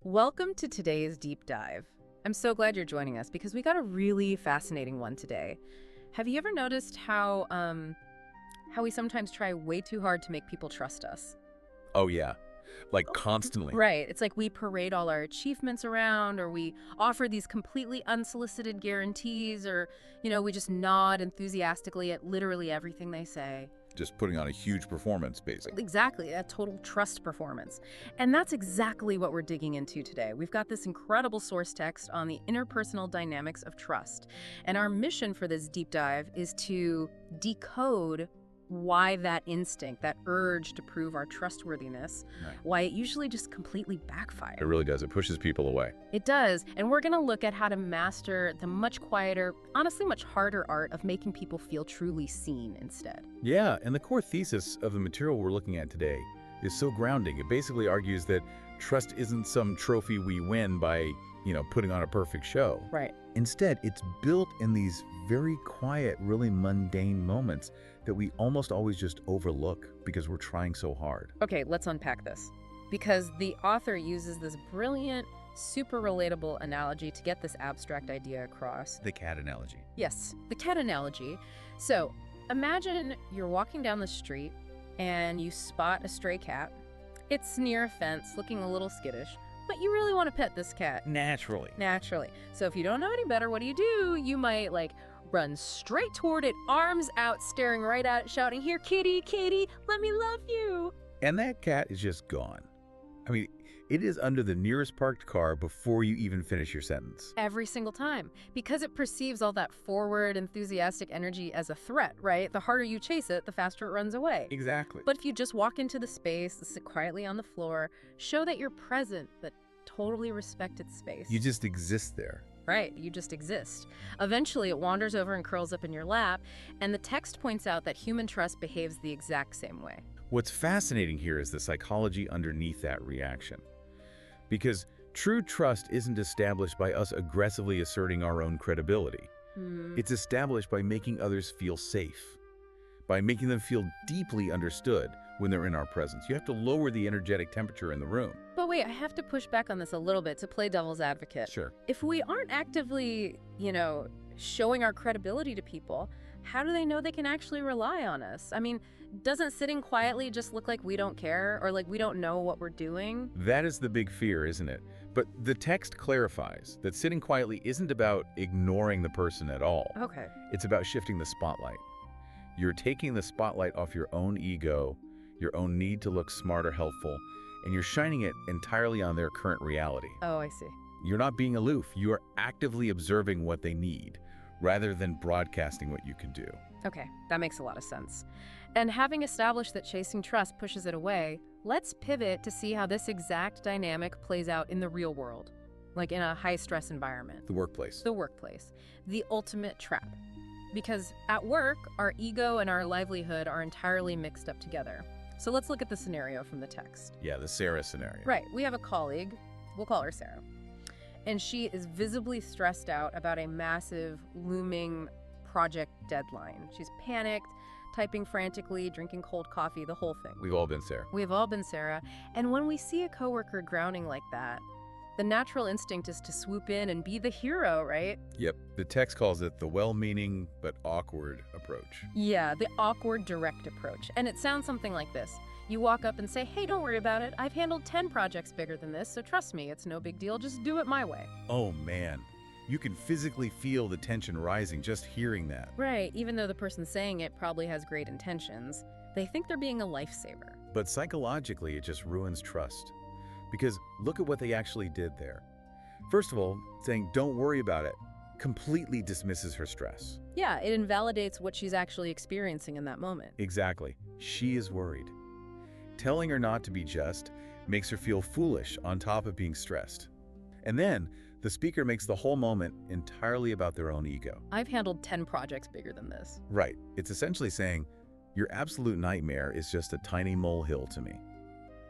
Welcome to today's deep dive. I'm so glad you're joining us because we got a really fascinating one today. Have you ever noticed how we sometimes try way too hard to make people trust us? Oh, yeah. Like constantly. Right. It's like we parade all our achievements around, or we offer these completely unsolicited guarantees, or, we just nod enthusiastically at literally everything they say. Just putting on a huge performance, basically. Exactly, a total trust performance. And that's exactly what we're digging into today. We've got this incredible source text on the interpersonal dynamics of trust. And our mission for this deep dive is to decode why that instinct, that urge to prove our trustworthiness, why it usually just completely backfires. It really does. It pushes people away. It does. And we're going to look at how to master the much quieter, honestly much harder art of making people feel truly seen instead. Yeah, and the core thesis of the material we're looking at today is so grounding. It basically argues that trust isn't some trophy we win by, putting on a perfect show. Right. Instead, it's built in these very quiet, really mundane moments that we almost always just overlook because we're trying so hard. Okay, let's unpack this. Because the author uses this brilliant, super relatable analogy to get this abstract idea across. The cat analogy. Yes, the cat analogy. So, imagine you're walking down the street and you spot a stray cat. It's near a fence, looking a little skittish, but you really want to pet this cat. Naturally. So if you don't know any better, what do? You might, run straight toward it, arms out, staring right at it, shouting, "Here, kitty, kitty, let me love you." And that cat is just gone. I mean, it is under the nearest parked car before you even finish your sentence. Every single time. Because it perceives all that forward, enthusiastic energy as a threat, right? The harder you chase it, the faster it runs away. Exactly. But if you just walk into the space, sit quietly on the floor, show that you're present, but totally respect its space. You just exist there. Right, you just exist. Eventually, it wanders over and curls up in your lap, and the text points out that human trust behaves the exact same way. What's fascinating here is the psychology underneath that reaction. Because true trust isn't established by us aggressively asserting our own credibility. It's established by making others feel safe, by making them feel deeply understood when they're in our presence. You have to lower the energetic temperature in the room. But wait, I have to push back on this a little bit to play devil's advocate. Sure. If we aren't actively, showing our credibility to people, how do they know they can actually rely on us? I mean, doesn't sitting quietly just look like we don't care or like we don't know what we're doing? That is the big fear, isn't it? But the text clarifies that sitting quietly isn't about ignoring the person at all. Okay. It's about shifting the spotlight. You're taking the spotlight off your own ego, your own need to look smart or helpful, and you're shining it entirely on their current reality. Oh, I see. You're not being aloof. You are actively observing what they need, rather than broadcasting what you can do. Okay, that makes a lot of sense. And having established that chasing trust pushes it away, let's pivot to see how this exact dynamic plays out in the real world, like in a high-stress environment. The workplace. The workplace. The ultimate trap. Because at work, our ego and our livelihood are entirely mixed up together. So let's look at the scenario from the text. Yeah, the Sarah scenario. Right, we have a colleague, we'll call her Sarah, and she is visibly stressed out about a massive, looming project deadline. She's panicked, typing frantically, drinking cold coffee, the whole thing. We've all been Sarah. We've all been Sarah, and when we see a coworker drowning like that, the natural instinct is to swoop in and be the hero, right? Yep. The text calls it the well-meaning but awkward approach. Yeah, the awkward direct approach. And it sounds something like this. You walk up and say, "Hey, don't worry about it. I've handled 10 projects bigger than this, so trust me, it's no big deal. Just do it my way." Oh, man. You can physically feel the tension rising just hearing that. Right, even though the person saying it probably has great intentions. They think they're being a lifesaver. But psychologically, it just ruins trust. Because look at what they actually did there. First of all, saying, "Don't worry about it," completely dismisses her stress. Yeah, it invalidates what she's actually experiencing in that moment. Exactly. She is worried. Telling her not to be just makes her feel foolish on top of being stressed. And then, the speaker makes the whole moment entirely about their own ego. I've handled 10 projects bigger than this. Right. It's essentially saying, your absolute nightmare is just a tiny molehill to me.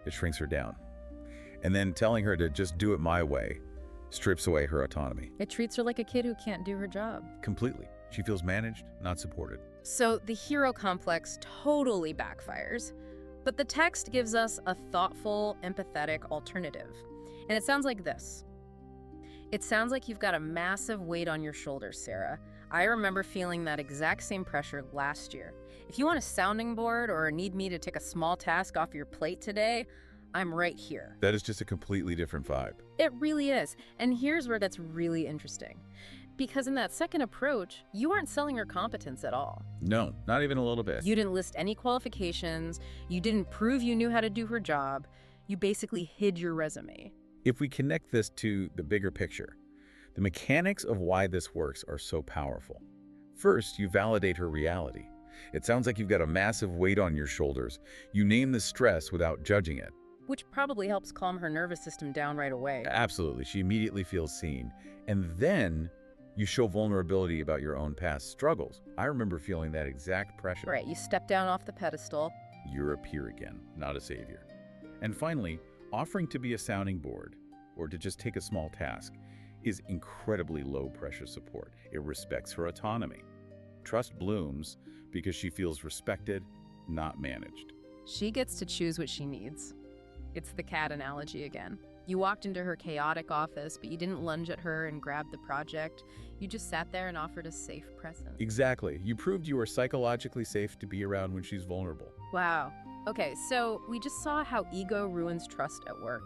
It shrinks her down. And then telling her to just do it my way strips away her autonomy. It treats her like a kid who can't do her job. Completely. She feels managed, not supported. So the hero complex totally backfires. But the text gives us a thoughtful, empathetic alternative. And it sounds like this. It sounds like you've got a massive weight on your shoulders, Sarah. I remember feeling that exact same pressure last year. If you want a sounding board or need me to take a small task off your plate today, I'm right here. That is just a completely different vibe. It really is. And here's where it gets really interesting. Because in that second approach, you aren't selling her competence at all. No, not even a little bit. You didn't list any qualifications. You didn't prove you knew how to do her job. You basically hid your resume. If we connect this to the bigger picture, the mechanics of why this works are so powerful. First, you validate her reality. It sounds like you've got a massive weight on your shoulders. You name the stress without judging it. Which probably helps calm her nervous system down right away. Absolutely. She immediately feels seen. And then you show vulnerability about your own past struggles. I remember feeling that exact pressure. Right, you step down off the pedestal. You're a peer again, not a savior. And finally, offering to be a sounding board or to just take a small task is incredibly low-pressure support. It respects her autonomy. Trust blooms because she feels respected, not managed. She gets to choose what she needs. It's the cat analogy again. You walked into her chaotic office, but you didn't lunge at her and grab the project. You just sat there and offered a safe presence. Exactly. You proved you were psychologically safe to be around when she's vulnerable. Wow. Okay, so we just saw how ego ruins trust at work.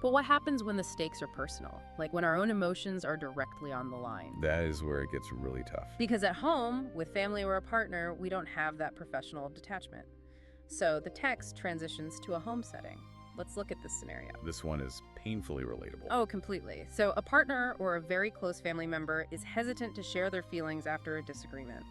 But what happens when the stakes are personal? Like when our own emotions are directly on the line? That is where it gets really tough. Because at home, with family or a partner, we don't have that professional detachment. So the text transitions to a home setting. Let's look at this scenario. This one is painfully relatable. Oh, completely. So a partner or a very close family member is hesitant to share their feelings after a disagreement.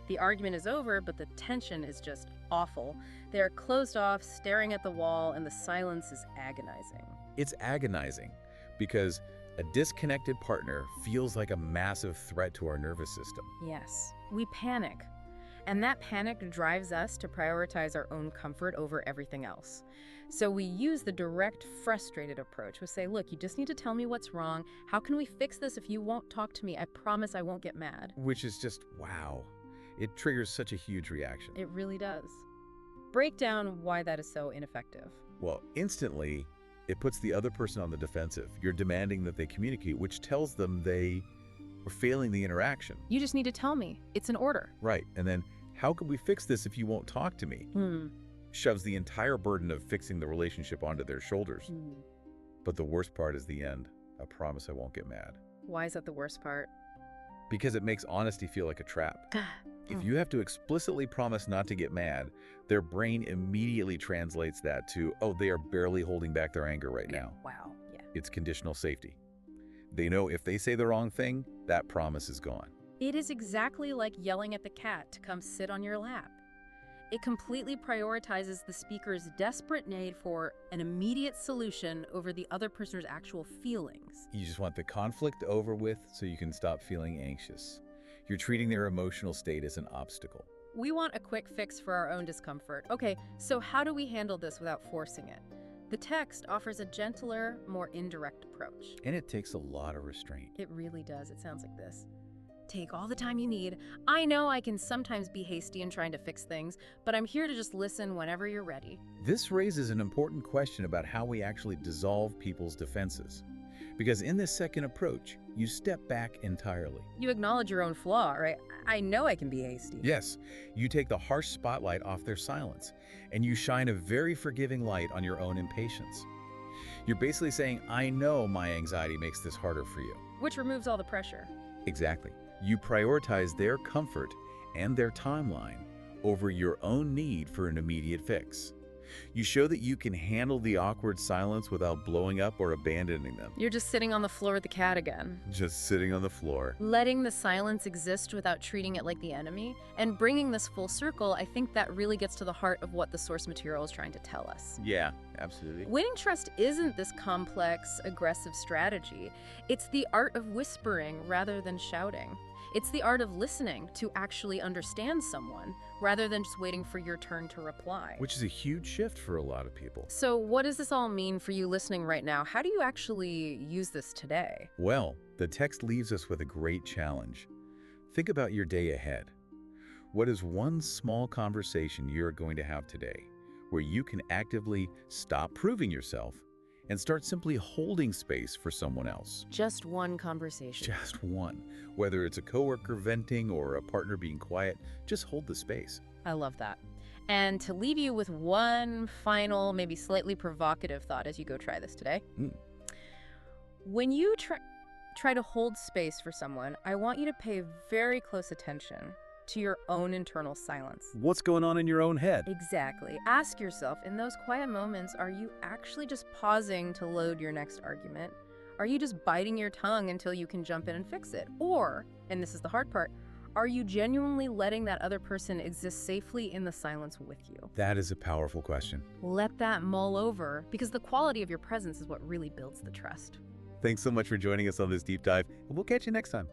The argument is over, but the tension is just awful. They're closed off, staring at the wall, and the silence is agonizing. It's agonizing because a disconnected partner feels like a massive threat to our nervous system. Yes, we panic. And that panic drives us to prioritize our own comfort over everything else. So we use the direct, frustrated approach. We say, look, you just need to tell me what's wrong. How can we fix this if you won't talk to me? I promise I won't get mad. Which is just, wow. It triggers such a huge reaction. It really does. Break down why that is so ineffective. Well, instantly, it puts the other person on the defensive. You're demanding that they communicate, which tells them they are failing the interaction. You just need to tell me. It's an order. Right. And then, how can we fix this if you won't talk to me? Shoves the entire burden of fixing the relationship onto their shoulders. But the worst part is the end. I promise I won't get mad. Why is that the worst part? Because it makes honesty feel like a trap. If you have to explicitly promise not to get mad, their brain immediately translates that to, oh, they are barely holding back their anger right now. Wow. Yeah. It's conditional safety. They know if they say the wrong thing, that promise is gone. It is exactly like yelling at the cat to come sit on your lap. It completely prioritizes the speaker's desperate need for an immediate solution over the other person's actual feelings. You just want the conflict over with so you can stop feeling anxious. You're treating their emotional state as an obstacle. We want a quick fix for our own discomfort. Okay, so how do we handle this without forcing it? The text offers a gentler, more indirect approach. And it takes a lot of restraint. It really does. It sounds like this. Take all the time you need. I know I can sometimes be hasty in trying to fix things, but I'm here to just listen whenever you're ready. This raises an important question about how we actually dissolve people's defenses. Because in this second approach, you step back entirely. You acknowledge your own flaw, right? I know I can be hasty. Yes, you take the harsh spotlight off their silence, and you shine a very forgiving light on your own impatience. You're basically saying, I know my anxiety makes this harder for you. Which removes all the pressure. Exactly. You prioritize their comfort and their timeline over your own need for an immediate fix. You show that you can handle the awkward silence without blowing up or abandoning them. You're just sitting on the floor with the cat again. Just sitting on the floor. Letting the silence exist without treating it like the enemy. And bringing this full circle, I think that really gets to the heart of what the source material is trying to tell us. Yeah, absolutely. Winning trust isn't this complex, aggressive strategy. It's the art of whispering rather than shouting. It's the art of listening to actually understand someone rather than just waiting for your turn to reply. Which is a huge shift for a lot of people. So what does this all mean for you listening right now? How do you actually use this today? Well, the text leaves us with a great challenge. Think about your day ahead. What is one small conversation you're going to have today where you can actively stop proving yourself and start simply holding space for someone else. Just one conversation. Just one. Whether it's a coworker venting or a partner being quiet, just hold the space. I love that. And to leave you with one final, maybe slightly provocative thought as you go try this today. When you try to hold space for someone, I want you to pay very close attention to your own internal silence. What's going on in your own head? Exactly. Ask yourself, in those quiet moments, are you actually just pausing to load your next argument? Are you just biting your tongue until you can jump in and fix it? Or, and this is the hard part, are you genuinely letting that other person exist safely in the silence with you? That is a powerful question. Let that mull over, because the quality of your presence is what really builds the trust. Thanks so much for joining us on this deep dive, and we'll catch you next time.